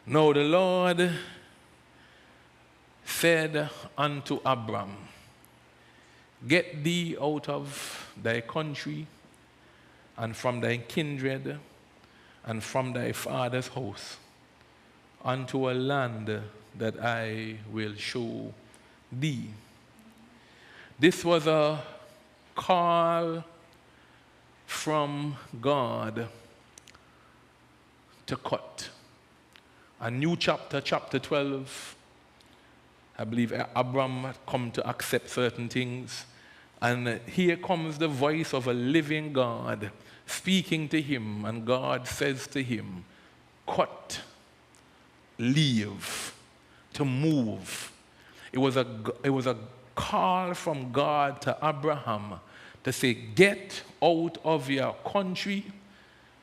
Now the Lord said unto Abram, get thee out of thy country and from thy kindred and from thy father's house unto a land that I will show thee. This was a call from God to cut. A new chapter, chapter 12. I believe Abram had come to accept certain things. And here comes the voice of a living God speaking to him. And God says to him, cut, leave, to move. It was a call from God to Abraham to say, get out of your country,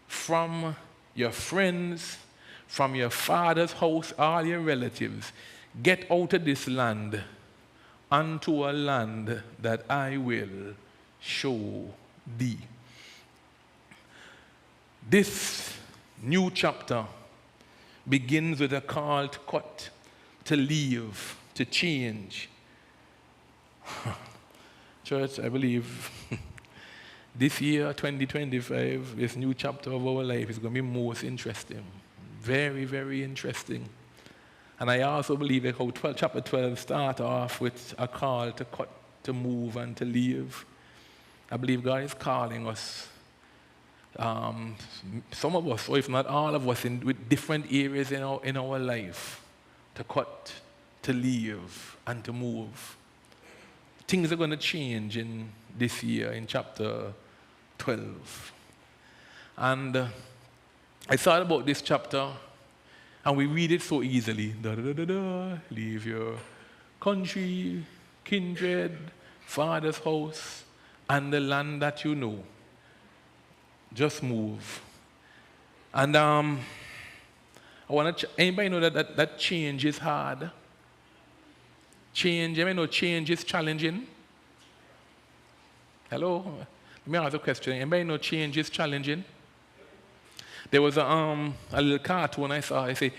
from your friends, from your father's house, all your relatives. Get out of this land unto a land that I will show thee. This new chapter begins with a call to cut, to leave, to change. Church, I believe this year, 2025, this new chapter of our life is going to be most interesting. Very, very interesting. And I also believe that how chapter 12 starts off with a call to cut, to move, and to leave. I believe God is calling us, some of us, or if not all of us, with different areas in our life, to cut, to leave, and to move. Things are going to change in this year, in chapter 12. And I thought about this chapter, and we read it so easily. Da, da, da, da, da. Leave your country, kindred, father's house, and the land that you know. Just move. And I want to. Anybody know that change is hard? Change. Anybody know change is challenging? Hello. Let me ask a question. Anybody know change is challenging? There was a little cartoon I saw. I say,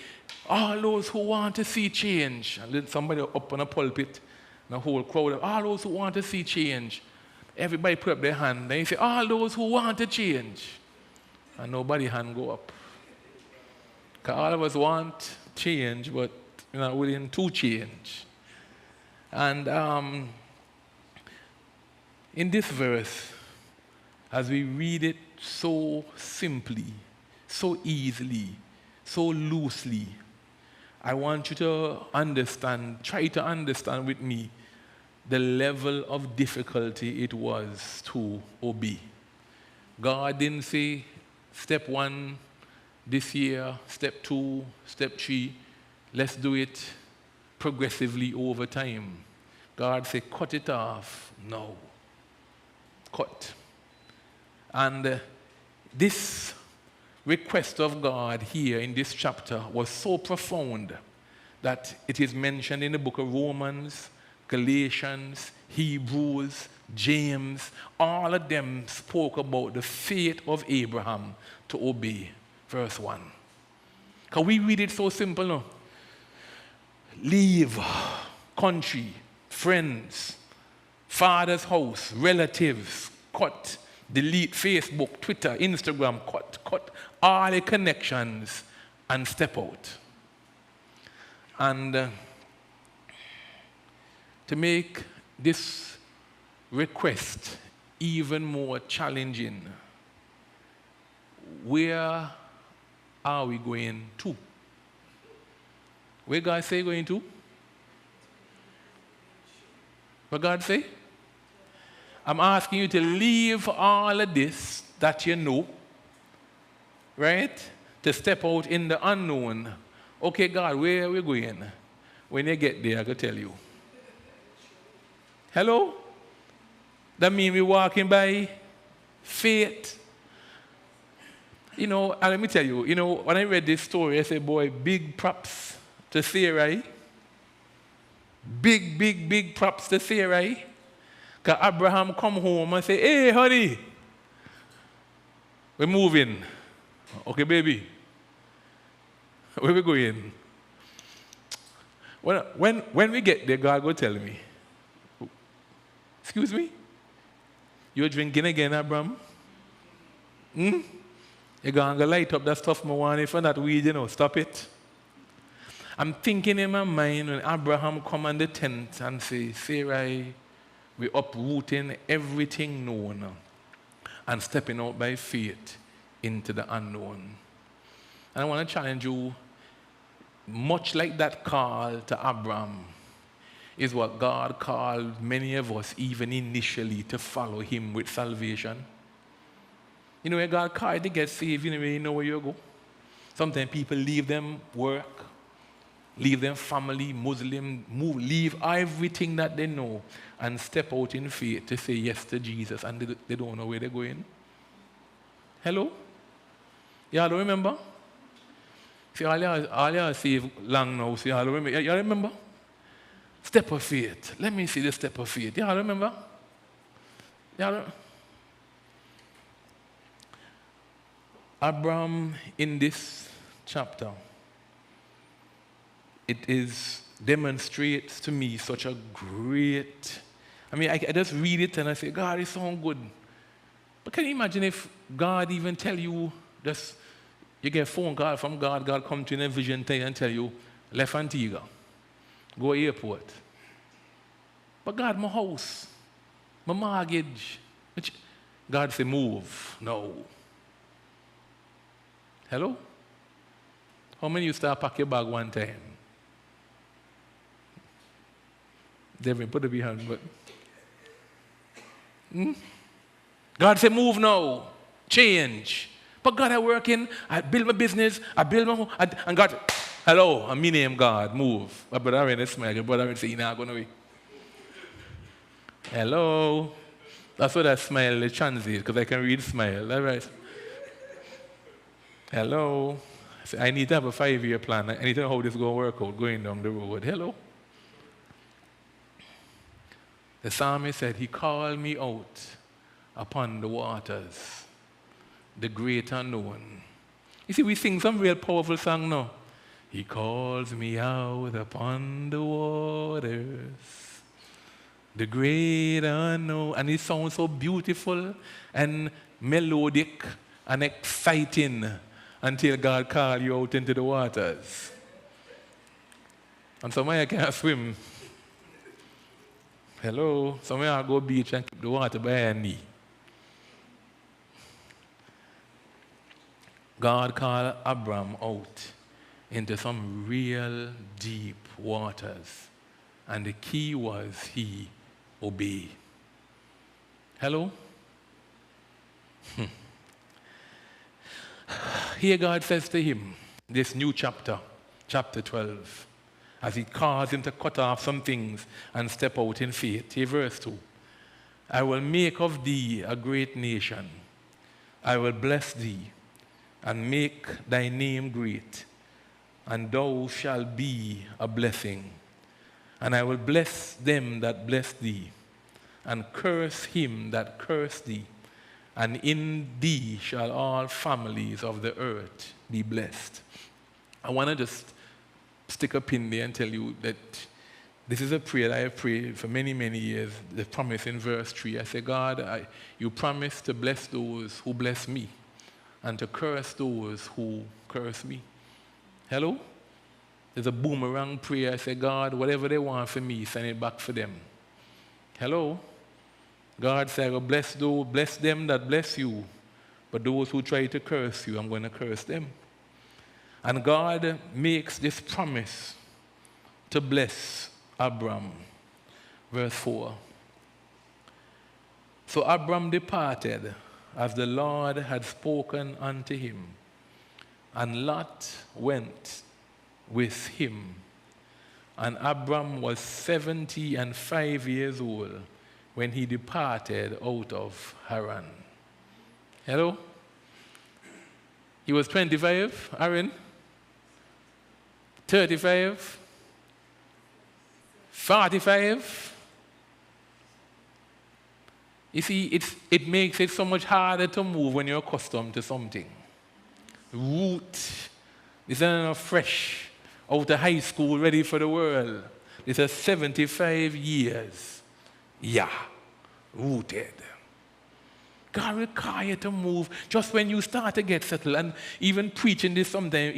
all those who want to see change. And then somebody up on a pulpit, and a whole crowd of all those who want to see change. Everybody put up their hand. Then he say, all those who want to change. And nobody hand go up. Because all of us want change, but we're not willing to change. And in this verse, as we read it so simply, so easily, so loosely, I want you to understand, try to understand with me, the level of difficulty it was to obey. God didn't say, step 1 this year, step 2, step 3, let's do it progressively over time. God said, cut it off now. Cut. And this request of God here in this chapter was so profound that it is mentioned in the book of Romans, Galatians, Hebrews, James. All of them spoke about the faith of Abraham to obey. Verse 1. Because we read it so simple now. Leave country, friends, father's house, relatives, cut. Delete Facebook, Twitter, Instagram, cut all the connections and step out. And to make this request even more challenging, where are we going to? Where God say going to? What God say? I'm asking you to leave all of this that you know, right? To step out in the unknown. Okay, God, where are we going? When you get there, I can tell you. Hello? That means we're walking by faith. You know, and let me tell you, when I read this story, I said, boy, big props to Sarai. Big props to Sarai. Because Abraham come home and say, hey, honey, we're moving. Okay, baby. Where we going? When we get there, God will tell me. Excuse me? You're drinking again, Abram? You're going to light up that stuff, my one, for that weed, stop it. I'm thinking in my mind when Abraham come on the tent and say, Sarai, we're uprooting everything known and stepping out by faith into the unknown. And I want to challenge you, much like that call to Abram, is what God called many of us even initially to follow him with salvation. You know, when God called to get saved, you know where you go. Sometimes people leave them work, leave them family, Muslim, leave everything that they know and step out in faith to say yes to Jesus, and they don't know where they're going. Hello? Y'all don't remember? See, all y'all saved long now, see, y'all remember? Y'all remember? Step of faith. Let me see the step of faith. Y'all remember? Abram, in this chapter, it demonstrates to me such a great, I just read it and I say, God, it sounds good. But can you imagine if God even tell you, you get a phone call from God, God come to you in a vision and tell you, left Antigua, go airport. But God, my house, my mortgage. God say, move. No. Hello? How many of you start pack your bag one time? Devin, put it behind, but. God say, move now. Change. But God, I'm working, I build my business, I build my home, and God, hello, I'm my name God, move. My brother already smile, your brother already say, you're not going away. Hello. That's what that smile translates, because I can read smile, all right? Hello. I need to have a 5-year plan. I need to know how this is going to work out going down the road. Hello. The psalmist said, he called me out upon the waters, the great unknown. You see, we sing some real powerful song now. He calls me out upon the waters, the great unknown. And it sounds so beautiful and melodic and exciting until God calls you out into the waters. And some of you can't swim. Hello? Some of you go beach and keep the water by your knee. God called Abram out into some real deep waters. And the key was he obeyed. Hello? Here God says to him, this new chapter, chapter 12, as he calls him to cut off some things and step out in faith. Here, verse 2. I will make of thee a great nation. I will bless thee and make thy name great, and thou shalt be a blessing. And I will bless them that bless thee, and curse him that curse thee. And in thee shall all families of the earth be blessed. I want to just stick a pin there and tell you that this is a prayer that I have prayed for many, many years. The promise in verse 3. I say, God, you promise to bless those who bless me and to curse those who curse me. Hello? There's a boomerang prayer. I say, God, whatever they want for me, send it back for them. Hello? God said, I will bless them that bless you, but those who try to curse you, I'm going to curse them. And God makes this promise to bless Abram. Verse 4. So Abram departed as the Lord had spoken unto him, and Lot went with him. And Abram was 75 years old when he departed out of Haran. Hello? He was 25, Aaron? 35? 45? You see, it makes it so much harder to move when you're accustomed to something. Root This is fresh out of high school, ready for the world. This is 75 years. Yeah, rooted. God will call you to move just when you start to get settled. And even preaching this sometimes,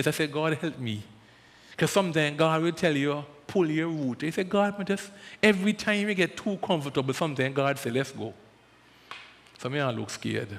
I say, God help me. Because sometimes God will tell you, pull your root. He said, God, just every time you get too comfortable, sometimes God say, let's go. Some of y'all look scared.